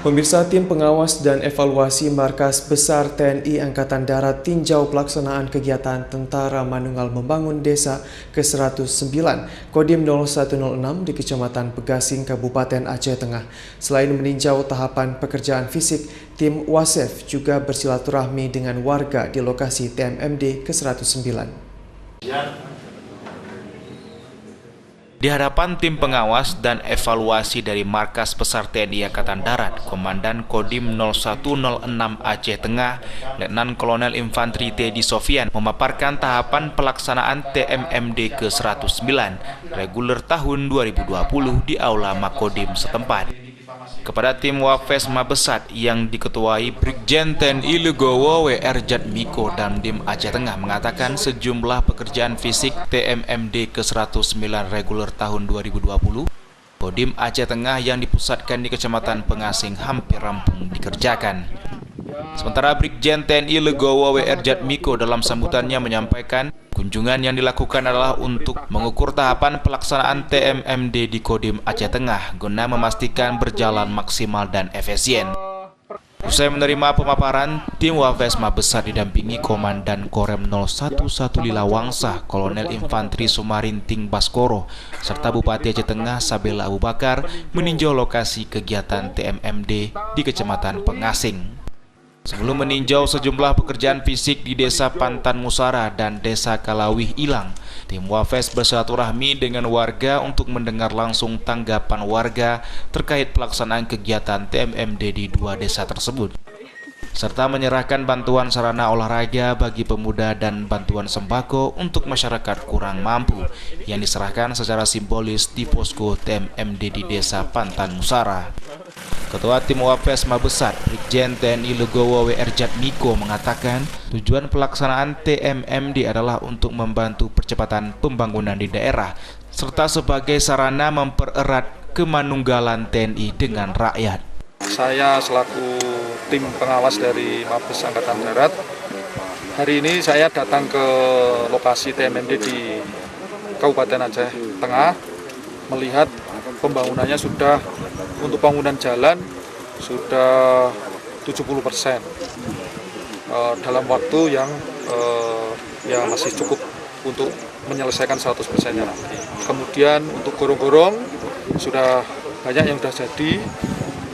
Pemirsa, tim pengawas dan evaluasi Markas Besar TNI Angkatan Darat tinjau pelaksanaan kegiatan Tentara Manunggal Membangun Desa ke-109 Kodim 0106 di Kecamatan Pegasing, Kabupaten Aceh Tengah. Selain meninjau tahapan pekerjaan fisik, tim WASEF juga bersilaturahmi dengan warga di lokasi TMMD ke-109. Di hadapan tim pengawas dan evaluasi dari Markas Besar TNI Angkatan Darat, Komandan Kodim 0106 Aceh Tengah, Letnan Kolonel Infantri Teddy Sofian memaparkan tahapan pelaksanaan TMMD ke-109 reguler tahun 2020 di Aula Makodim setempat. Kepada tim Wafes Mabesat yang diketuai Brigjen TNI Legowo WR Jatmiko dan Dim Aceh Tengah mengatakan sejumlah pekerjaan fisik TMMD ke-109 reguler tahun 2020 Kodim Aceh Tengah yang dipusatkan di Kecamatan Pegasing hampir rampung dikerjakan. Sementara Brigjen TNI Legowo WR Jatmiko dalam sambutannya menyampaikan kunjungan yang dilakukan adalah untuk mengukur tahapan pelaksanaan TMMD di Kodim Aceh Tengah guna memastikan berjalan maksimal dan efisien. Usai menerima pemaparan, tim Wafes Mabesat didampingi Komandan Korem 011 Lila Wangsa, Kolonel Infantri Sumarinting Baskoro, serta Bupati Aceh Tengah Sabela Abu Bakar meninjau lokasi kegiatan TMMD di Kecamatan Pegasing. Sebelum meninjau sejumlah pekerjaan fisik di Desa Pantan Musara dan Desa Kalawih Ilang, tim Wafes bersilaturahmi dengan warga untuk mendengar langsung tanggapan warga terkait pelaksanaan kegiatan TMMD di dua desa tersebut, serta menyerahkan bantuan sarana olahraga bagi pemuda dan bantuan sembako untuk masyarakat kurang mampu yang diserahkan secara simbolis di posko TMMD di Desa Pantan Musara. Ketua Tim Wafes Mabesat, Brigjen TNI Legowo WR Jatmiko mengatakan tujuan pelaksanaan TMMD adalah untuk membantu percepatan pembangunan di daerah serta sebagai sarana mempererat kemanunggalan TNI dengan rakyat. Saya selaku tim pengawas dari Mabes Angkatan Darat, hari ini saya datang ke lokasi TMMD di Kabupaten Aceh Tengah, melihat pembangunannya sudah untuk bangunan jalan sudah 70% dalam waktu yang masih cukup untuk menyelesaikan 100%-nya nanti. Kemudian untuk gorong-gorong sudah banyak yang sudah jadi,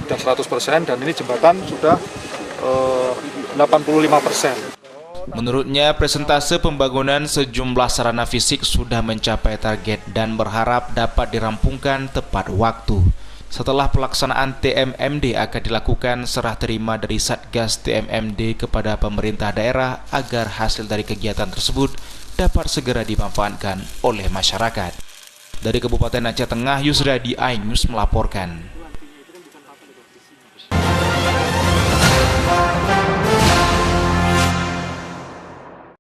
sudah 100%, dan ini jembatan sudah 85%. Menurutnya, presentase pembangunan sejumlah sarana fisik sudah mencapai target dan berharap dapat dirampungkan tepat waktu. Setelah pelaksanaan TMMD akan dilakukan serah terima dari Satgas TMMD kepada pemerintah daerah agar hasil dari kegiatan tersebut dapat segera dimanfaatkan oleh masyarakat. Dari Kabupaten Aceh Tengah, Yusradi Ainus melaporkan.